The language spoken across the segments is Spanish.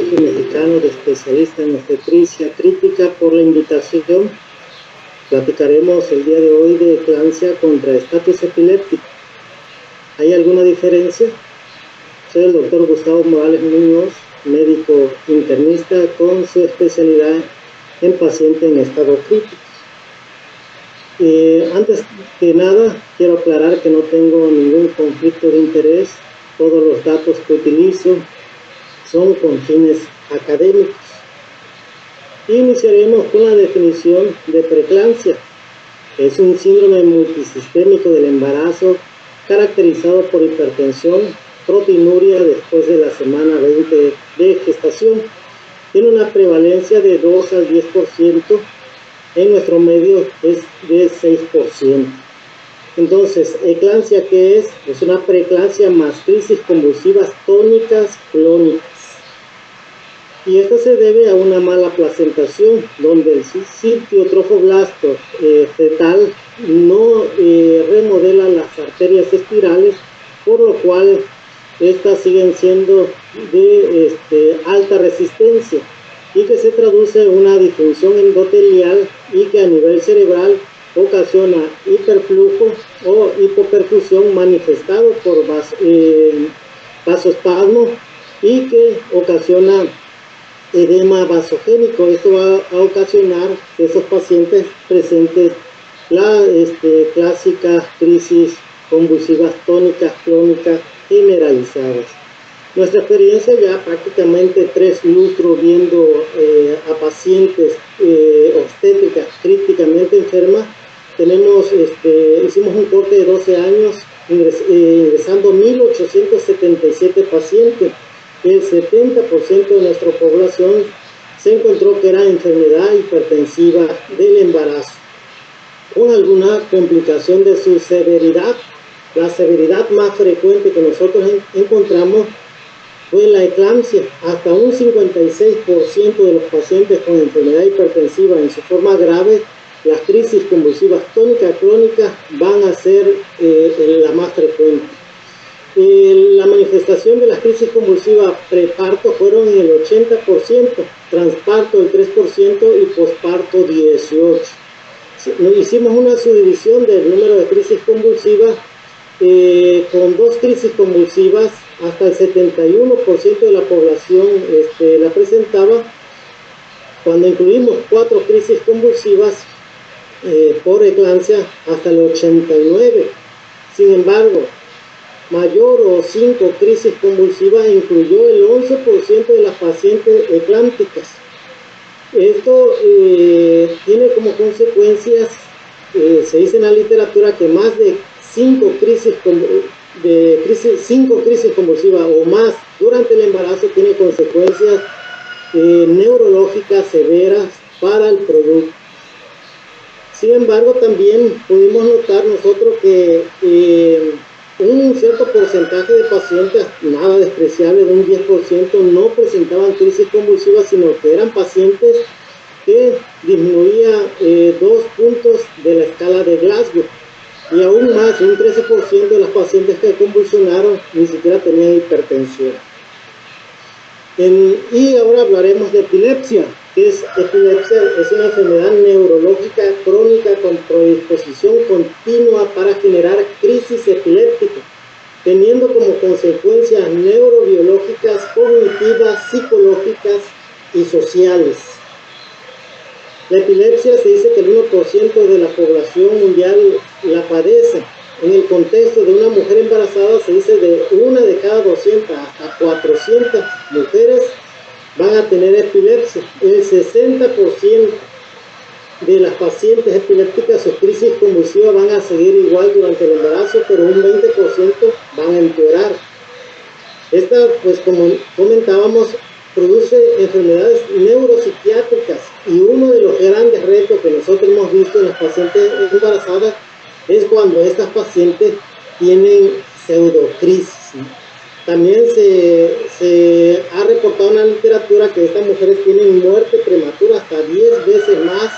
Colegio Mexicano de Especialistas en Obstetricia Crítica, por la invitación. Platicaremos el día de hoy de eclampsia contra estatus epiléptico. ¿Hay alguna diferencia? Soy el doctor Gustavo Morales Muñoz, médico internista con su especialidad en paciente en estado crítico. Antes que nada, quiero aclarar que no tengo ningún conflicto de interés. Todos los datos que utilizo son con fines académicos. Iniciaremos con la definición de preeclampsia. Es un síndrome multisistémico del embarazo caracterizado por hipertensión, proteinuria después de la semana 20 de gestación. Tiene una prevalencia de 2 al 10%, en nuestro medio es de 6%. Entonces, eclampsia, ¿qué es? Es una preeclampsia más crisis convulsivas tónicas clónicas. Y esto se debe a una mala placentación, donde el sitio trofoblasto fetal no remodela las arterias espirales, por lo cual estas siguen siendo de alta resistencia y que se traduce en una disfunción endotelial y que a nivel cerebral ocasiona hiperflujo o hipoperfusión manifestado por vasoespasmo y que ocasiona edema vasogénico. Esto va a ocasionar que esos pacientes presenten la clásica crisis convulsivas tónicas clónicas generalizadas. Nuestra experiencia, ya prácticamente 3 lustros viendo a pacientes obstétricas críticamente enfermas, hicimos un corte de 12 años ingresando 1.877 pacientes. El 70% de nuestra población se encontró que era enfermedad hipertensiva del embarazo, con alguna complicación de su severidad. La severidad más frecuente que nosotros encontramos fue la eclampsia. Hasta un 56% de los pacientes con enfermedad hipertensiva en su forma grave, las crisis convulsivas tónicas clónicas van a ser la más frecuente. La manifestación de las crisis convulsivas preparto fueron en el 80%, transparto el 3% y posparto 18%. Hicimos una subdivisión del número de crisis convulsivas. Con 2 crisis convulsivas, hasta el 71% de la población la presentaba. Cuando incluimos 4 crisis convulsivas por eclampsia, hasta el 89%. Sin embargo, mayor o 5 crisis convulsivas incluyó el 11% de las pacientes eclámpticas. Esto tiene como consecuencias, se dice en la literatura, que más de 5 crisis convulsivas o más durante el embarazo tiene consecuencias neurológicas severas para el producto. Sin embargo, también pudimos notar nosotros que un cierto porcentaje de pacientes, nada despreciable, de un 10%, no presentaban crisis convulsivas, sino que eran pacientes que disminuía 2 puntos de la escala de Glasgow. Y aún más, un 13% de las pacientes que convulsionaron ni siquiera tenían hipertensión. Y ahora hablaremos de epilepsia. ¿Qué es epilepsia? Es una enfermedad neurológica crónica con predisposición continua para generar crisis epiléptica, teniendo como consecuencias neurobiológicas, cognitivas, psicológicas y sociales. La epilepsia, se dice que el 1% de la población mundial la padece. En el contexto de una mujer embarazada, se dice de 1 de cada 200 hasta 400 mujeres van a tener epilepsia. El 60% de las pacientes epilépticas, sus crisis convulsivas van a seguir igual durante el embarazo, pero un 20% van a empeorar. Esta, pues como comentábamos, produce enfermedades neuropsiquiátricas, y uno de los grandes retos que nosotros hemos visto en las pacientes embarazadas es cuando estas pacientes tienen pseudocrisis, ¿no? También se ha reportado en la literatura que estas mujeres tienen muerte prematura, hasta 10 veces más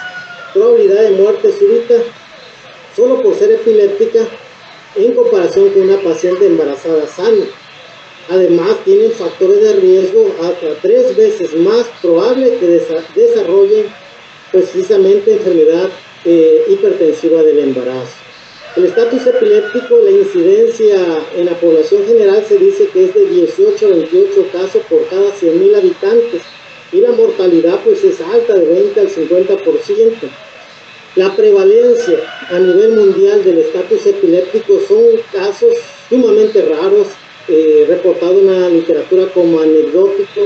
probabilidad de muerte súbita solo por ser epiléptica en comparación con una paciente embarazada sana. Además, tienen factores de riesgo hasta 3 veces más probable que desarrollen precisamente enfermedad hipertensiva del embarazo. El estatus epiléptico, la incidencia en la población general se dice que es de 18 a 28 casos por cada 100.000 habitantes y la mortalidad pues es alta, de 20 al 50%. La prevalencia a nivel mundial del estatus epiléptico son casos sumamente raros, reportado en la literatura como anecdótico.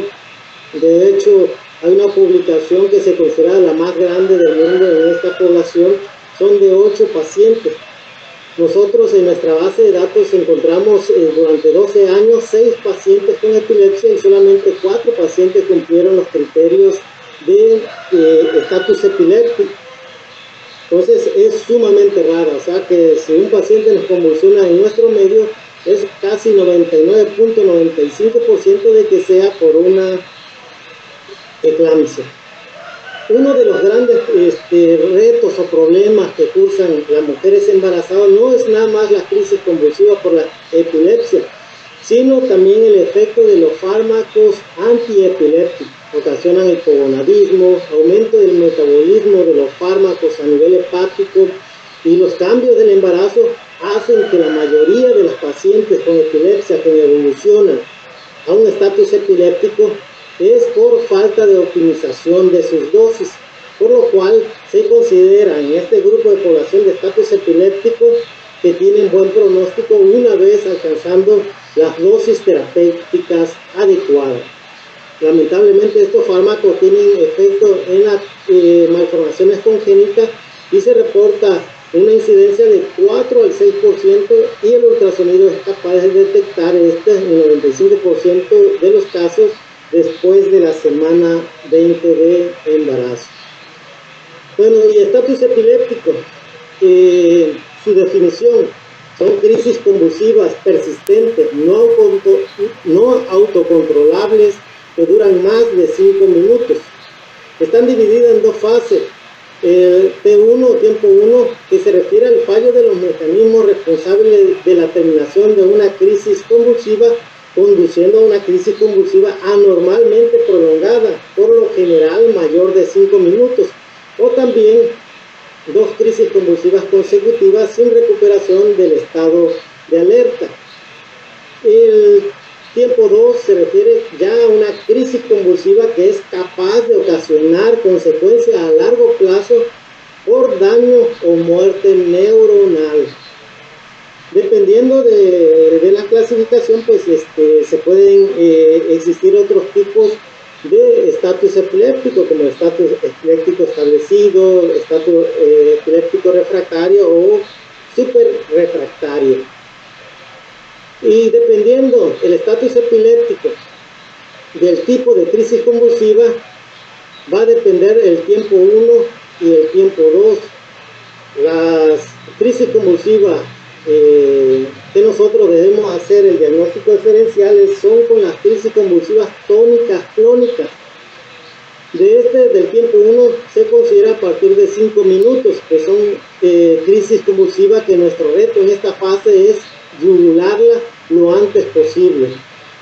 De hecho, hay una publicación que se considera la más grande del mundo en esta población, son de 8 pacientes. Nosotros en nuestra base de datos encontramos durante 12 años 6 pacientes con epilepsia y solamente 4 pacientes cumplieron los criterios de estatus epiléptico. Entonces es sumamente raro, o sea que si un paciente nos convulsiona en nuestro medio, es casi 99.95% de que sea por una eclampsia. Uno de los grandes retos o problemas que cursan las mujeres embarazadas no es nada más la crisis convulsiva por la epilepsia, sino también el efecto de los fármacos antiepilépticos. Ocasionan hipogonadismo, aumento del metabolismo de los fármacos a nivel hepático, y los cambios del embarazo hacen que la mayoría de las pacientes con epilepsia que evolucionan a un estatus epiléptico es por falta de optimización de sus dosis, por lo cual se considera en este grupo de población de estatus epiléptico que tienen buen pronóstico una vez alcanzando las dosis terapéuticas adecuadas. Lamentablemente estos fármacos tienen efecto en las malformaciones congénitas y se reporta una incidencia de 4 al 6% y el ultrasonido es capaz de detectar en el 95% de los casos después de la semana 20 de embarazo. Bueno, y estatus epiléptico, su definición son crisis convulsivas persistentes, no autocontrolables, que duran más de 5 minutos. Están divididas en 2 fases. El T1 o tiempo 1, que se refiere al fallo de los mecanismos responsables de la terminación de una crisis convulsiva, conduciendo a una crisis convulsiva anormalmente prolongada, por lo general mayor de 5 minutos, o también 2 crisis convulsivas consecutivas sin recuperación del estado de alerta. El tiempo 2 se refiere ya a una crisis convulsiva que es capaz de ocasionar consecuencias a largo plazo por daño o muerte neuronal. Dependiendo de la clasificación, pues se pueden existir otros tipos de estatus epiléptico, como estatus epiléptico establecido, estatus epiléptico refractario o superrefractario. Y dependiendo el estatus epiléptico del tipo de crisis convulsiva, va a depender el tiempo 1 y el tiempo 2. Las crisis convulsivas que nosotros debemos hacer el diagnóstico diferencial son con las crisis convulsivas tónicas clónicas. Del tiempo 1 se considera a partir de 5 minutos, que son crisis convulsivas que nuestro reto en esta fase es yugularla lo antes posible.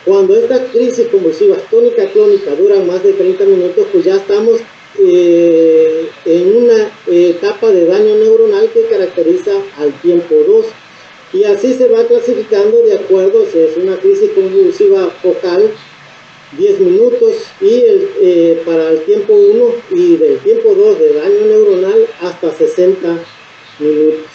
Cuando estas crisis convulsivas tónica clónica duran más de 30 minutos, pues ya estamos en una etapa de daño neuronal que caracteriza al tiempo 2. Y así se va clasificando de acuerdo si es una crisis convulsiva focal, 10 minutos, y para el tiempo 1 y del tiempo 2 de daño neuronal hasta 60 minutos.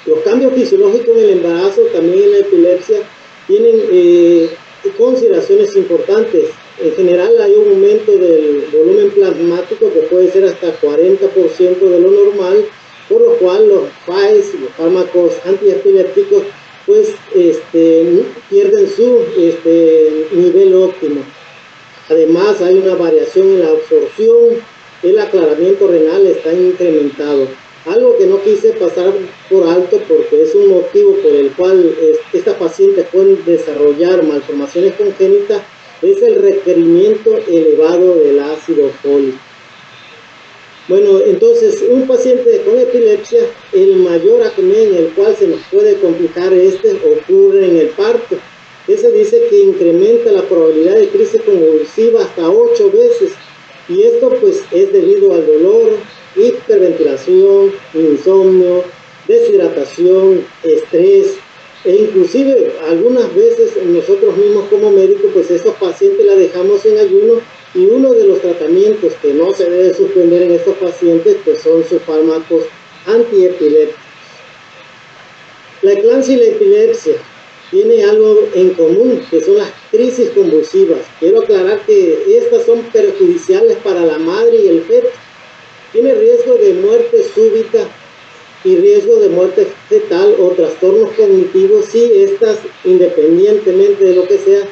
Los cambios fisiológicos en el embarazo, también en la epilepsia, tienen consideraciones importantes. En general hay un aumento del volumen plasmático que puede ser hasta 40% de lo normal, por lo cual los FAES, los fármacos antiepilépticos, pues pierden su nivel óptimo. Además hay una variación en la absorción, el aclaramiento renal está incrementado. Algo que no quise pasar por alto porque es un motivo por el cual estas pacientes pueden desarrollar malformaciones congénitas, es el requerimiento elevado del ácido fólico. Bueno, entonces un paciente con epilepsia, el mayor acné en el cual se nos puede complicar ocurre en el parto. se dice que incrementa la probabilidad de crisis convulsiva hasta 8 veces, y esto pues es debido al dolor, hiperventilación, insomnio, deshidratación, estrés, e inclusive algunas veces nosotros mismos como médicos pues estos pacientes la dejamos en ayuno, y uno de los tratamientos que no se debe suspender en estos pacientes pues son sus fármacos antiepilépticos. La eclampsia y la epilepsia tiene algo en común, que son las crisis convulsivas. Quiero aclarar que estas son perjudiciales para la madre y el feto. Tiene riesgo de muerte súbita y riesgo de muerte fetal o trastornos cognitivos si estas, independientemente de lo que sea,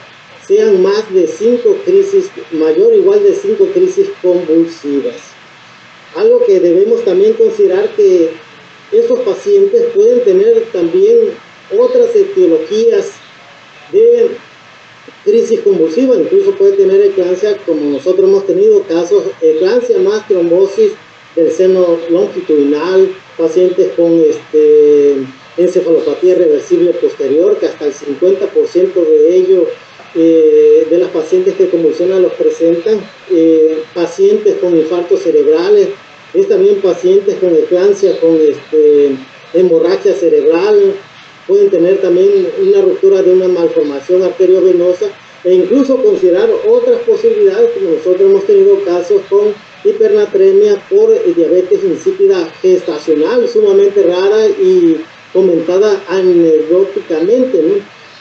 sean más de 5 crisis, mayor o igual de 5 crisis convulsivas. Algo que debemos también considerar que estos pacientes pueden tener también otras etiologías de crisis convulsiva, incluso puede tener eclampsia, como nosotros hemos tenido casos, eclampsia más trombosis del seno longitudinal, pacientes con encefalopatía reversible posterior, que hasta el 50% de ellos, de las pacientes que convulsionan los presentan, pacientes con infartos cerebrales, es también pacientes con eclampsia, con hemorragia cerebral, pueden tener también una ruptura de una malformación arteriovenosa, e incluso considerar otras posibilidades, como nosotros hemos tenido casos con hipernatremia por diabetes insípida gestacional, sumamente rara y comentada anecdóticamente, ¿no?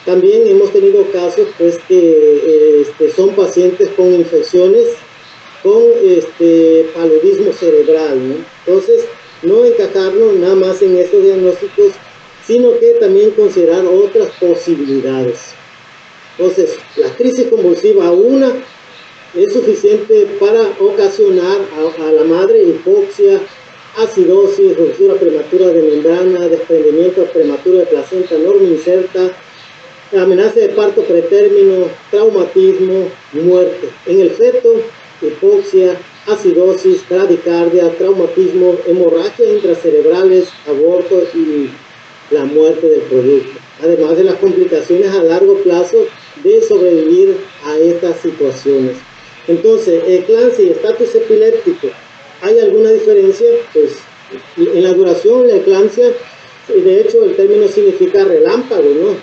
También hemos tenido casos pues que son pacientes con infecciones, con paludismo cerebral, ¿no? Entonces, no encajarnos nada más en estos diagnósticos, sino que también considerar otras posibilidades. Entonces, la crisis convulsiva una es suficiente para ocasionar a la madre hipoxia, acidosis, ruptura prematura de membrana, desprendimiento prematuro de placenta normoinserta, amenaza de parto pretérmino, traumatismo, muerte. En el feto, hipoxia, acidosis, bradicardia, traumatismo, hemorragia intracerebrales, aborto y la muerte del producto. Además de las complicaciones a largo plazo de sobrevivir a estas situaciones. Entonces, eclampsia y estatus epiléptico, ¿hay alguna diferencia? Pues en la duración, la eclampsia, de hecho el término significa relámpago, ¿no?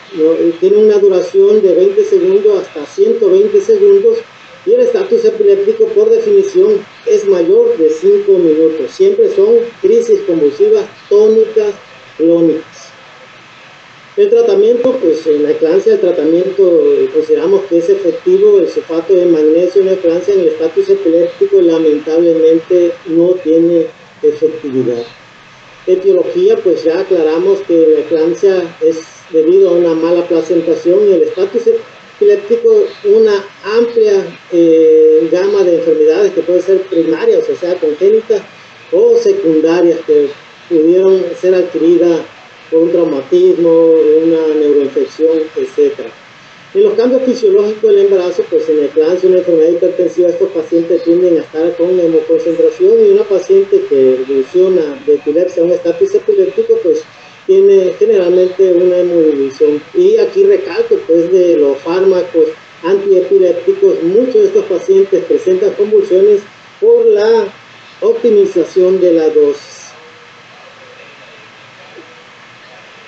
Tiene una duración de 20 segundos hasta 120 segundos, y el estatus epiléptico por definición es mayor de 5 minutos. Siempre son crisis convulsivas tónicas clónicas. El tratamiento, pues en la eclampsia el tratamiento consideramos que es efectivo. El sulfato de magnesio en la eclampsia, en el estatus epiléptico lamentablemente no tiene efectividad. Etiología, pues ya aclaramos que la eclampsia es debido a una mala placentación, y el estatus epiléptico una amplia gama de enfermedades que pueden ser primarias, o sea, congénitas, o secundarias que pudieron ser adquiridas por un traumatismo, una neuroinfección, etc. En los cambios fisiológicos del embarazo, pues en eclampsia, una enfermedad hipertensiva, estos pacientes tienden a estar con hemoconcentración, y una paciente que evoluciona de epilepsia a un estatus epiléptico, pues tiene generalmente una hemodivisión. Y aquí recalco, pues, de los fármacos antiepilépticos, muchos de estos pacientes presentan convulsiones por la optimización de la dosis.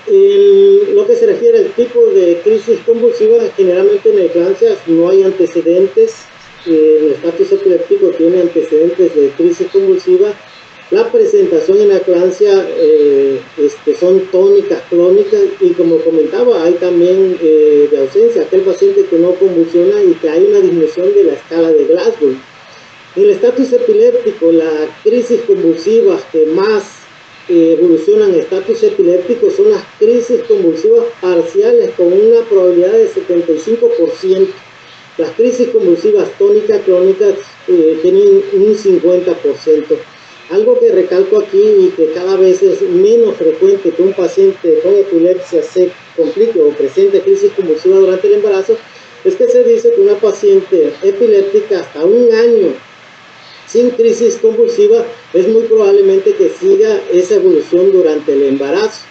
En lo que se refiere al tipo de crisis convulsiva, generalmente en eclampsia no hay antecedentes, el estatus epiléptico tiene antecedentes de crisis convulsiva. La presentación en la eclampsia son tónicas, clónicas, y como comentaba, hay también de ausencia aquel paciente que no convulsiona y que hay una disminución de la escala de Glasgow. En el estatus epiléptico, la crisis convulsiva que más evolucionan en estatus epiléptico son las crisis convulsivas parciales, con una probabilidad de 75%. Las crisis convulsivas tónicas clónicas tienen un 50%. Algo que recalco aquí, y que cada vez es menos frecuente que un paciente con epilepsia se complique o presente crisis convulsiva durante el embarazo, es que se dice que una paciente epiléptica hasta un año sin crisis convulsiva es muy probablemente que siga esa evolución durante el embarazo.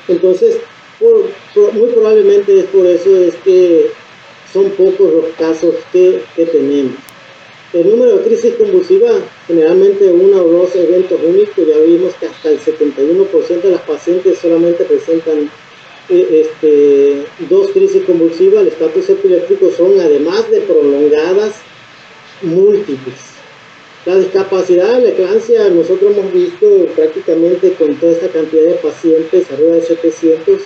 Entonces, Muy probablemente es por eso es que son pocos los casos que tenemos. El número de crisis convulsiva, generalmente uno o dos eventos únicos, ya vimos que hasta el 71% de las pacientes solamente presentan dos crisis convulsivas. El estatus epiléptico son, además de prolongadas, múltiples. La discapacidad de la eclampsia, nosotros hemos visto prácticamente con toda esta cantidad de pacientes, arriba de 700,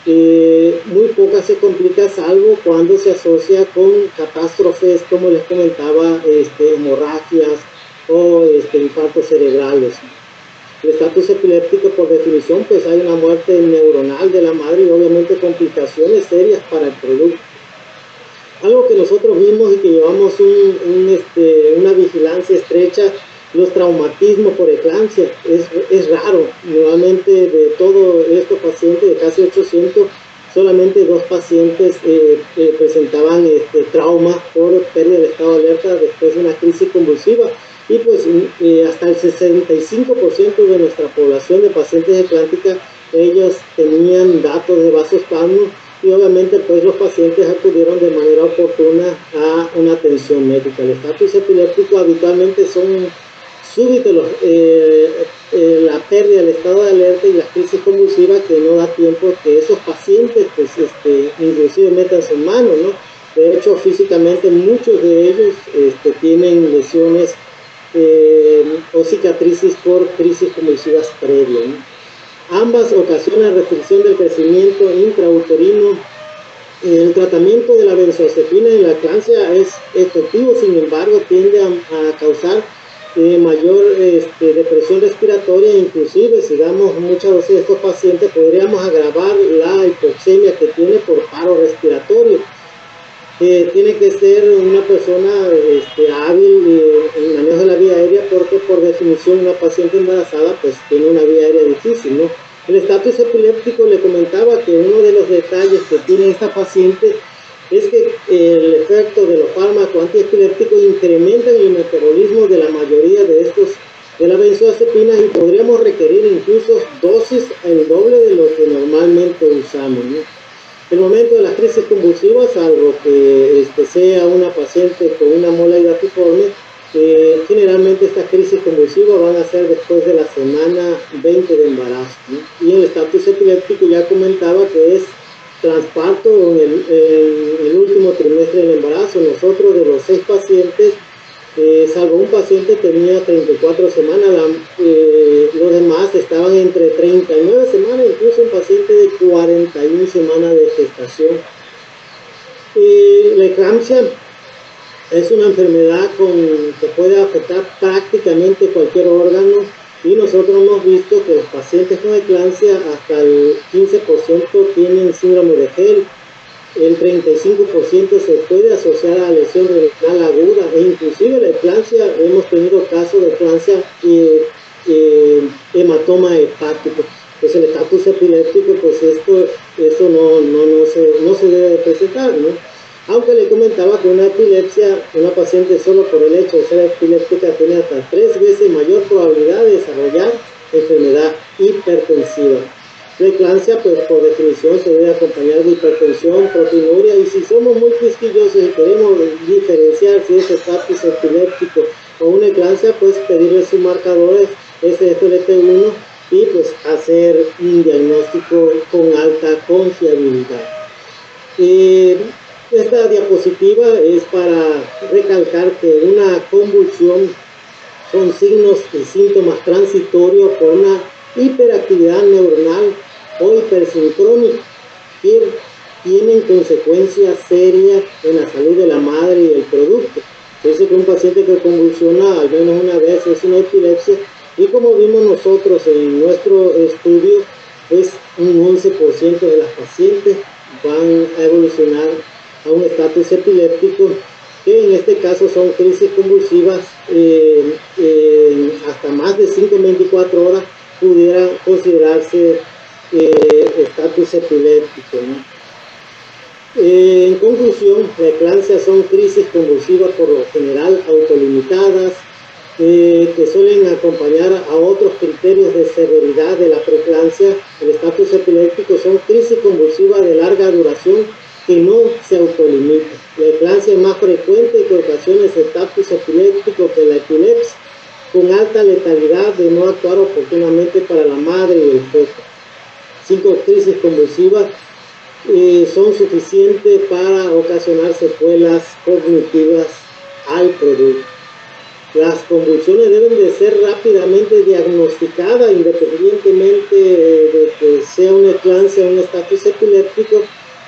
muy poca se complica, salvo cuando se asocia con catástrofes, como les comentaba, hemorragias o infartos cerebrales. El estatus epiléptico, por definición, pues hay una muerte neuronal de la madre y obviamente complicaciones serias para el producto. Algo que nosotros vimos y que llevamos una vigilancia estrecha, los traumatismos por eclampsia, es raro. Nuevamente, de todos estos pacientes, de casi 800, solamente 2 pacientes presentaban trauma por pérdida del estado de alerta después de una crisis convulsiva. Y pues hasta el 65% de nuestra población de pacientes eclánticas, ellos tenían datos de vasospasmo y obviamente pues los pacientes acudieron de manera oportuna a una atención médica. El estatus epiléptico habitualmente son súbitos, la pérdida del estado de alerta y las crisis convulsivas, que no da tiempo que esos pacientes pues inclusive metan su mano, ¿no? De hecho, físicamente muchos de ellos tienen lesiones o cicatrices por crisis convulsivas previas, ¿no? Ambas ocasionan restricción del crecimiento intrauterino. El tratamiento de la benzodiazepina en la eclampsia es efectivo, sin embargo, tiende a causar mayor depresión respiratoria. Inclusive, si damos mucha dosis de estos pacientes, podríamos agravar la hipoxemia que tiene por paro respiratorio. Tiene que ser una persona hábil en el manejo de la vía aérea, porque por definición una paciente embarazada pues tiene una vía aérea difícil, ¿no? El estatus epiléptico, le comentaba que uno de los detalles que tiene esta paciente es que el efecto de los fármacos antiepilépticos incrementan el metabolismo de la mayoría de las benzodiazepinas y podríamos requerir incluso dosis el doble de lo que normalmente usamos, ¿no? El momento de las crisis convulsivas, salvo que sea una paciente con una mola hidatiforme, generalmente estas crisis convulsivas van a ser después de la semana 20 de embarazo, ¿no? Y el estatus epiléptico ya comentaba que es transparto en el último trimestre del embarazo. Nosotros, de los 6 pacientes, salvo un paciente tenía 34 semanas, los demás estaban entre 39 semanas, incluso un paciente de 41 semanas de gestación. La eclampsia es una enfermedad que puede afectar prácticamente cualquier órgano, y nosotros hemos visto que los pacientes con eclampsia, hasta el 15% tienen síndrome de Hell. El 35% se puede asociar a lesión renal aguda, e inclusive la eclampsia, hemos tenido casos de eclampsia hematoma hepático. Pues el estatus epiléptico, pues eso no se debe presentar, ¿no? Aunque le comentaba que una epilepsia, una paciente solo por el hecho de ser epiléptica tiene hasta 3 veces mayor probabilidad de desarrollar enfermedad hipertensiva. La eclampsia, pues por definición, se debe acompañar de hipertensión, proteinuria, y si somos muy quisquillosos y queremos diferenciar si es estatus epiléptico o una eclampsia, pues pedirle sus marcadores SGLT1 y pues hacer un diagnóstico con alta confiabilidad. Esta diapositiva es para recalcar que una convulsión son signos y síntomas transitorios por una hiperactividad neuronal o hipersincrónica que tienen consecuencias serias en la salud de la madre y el producto. Se dice que un paciente que convulsiona al menos una vez es una epilepsia, y como vimos nosotros en nuestro estudio, pues un 11% de las pacientes van a evolucionar a un estatus epiléptico, que en este caso son crisis convulsivas hasta más de 5 en 24 horas, pudiera considerarse estatus epiléptico, ¿no? En conclusión, la eclampsia son crisis convulsivas por lo general autolimitadas, que suelen acompañar a otros criterios de severidad de la preeclampsia, el estatus epiléptico, son crisis convulsivas de larga duración que no se autolimita. La eclampsia es más frecuente y que ocasiona ese estatus epiléptico que la epilepsia, con alta letalidad de no actuar oportunamente para la madre y el feto. 5 crisis convulsivas son suficientes para ocasionar secuelas cognitivas al producto. Las convulsiones deben de ser rápidamente diagnosticadas independientemente de que sea una eclampsia o un estatus epiléptico.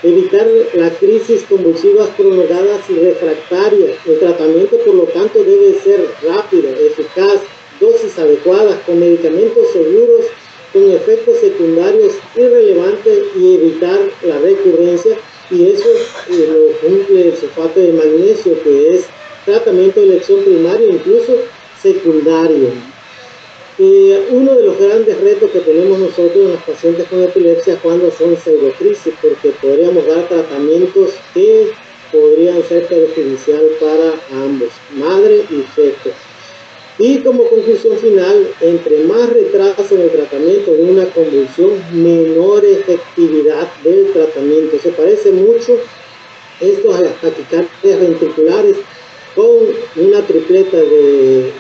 Evitar la crisis convulsivas prolongadas y refractarias. El tratamiento, por lo tanto, debe ser rápido, eficaz, dosis adecuadas, con medicamentos seguros, con efectos secundarios irrelevantes y evitar la recurrencia. Y eso lo cumple el sulfato de magnesio, que es tratamiento de elección primaria, incluso secundario. Uno de los grandes retos que tenemos nosotros en los pacientes con epilepsia es cuando son pseudocrisis, porque podríamos dar tratamientos que podrían ser perjudiciales para ambos, madre y feto. Y como conclusión final, entre más retraso en el tratamiento de una convulsión, menor efectividad del tratamiento. Se parece mucho esto a las taquicardias ventriculares con una tripleta de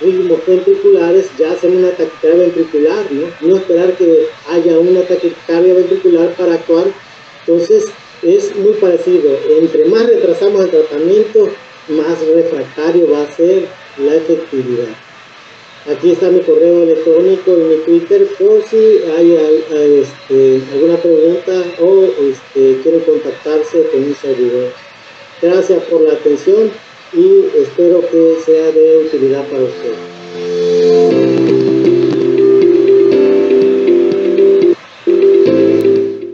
ritmos ventriculares. Ya hacen una taquicardia ventricular, no esperar que haya una taquicardia ventricular para actuar. Entonces es muy parecido, entre más retrasamos el tratamiento, más refractario va a ser la efectividad. Aquí está mi correo electrónico y mi Twitter por si hay alguna pregunta o quieren contactarse con un servidor. Gracias por la atención y espero que sea de utilidad para ustedes.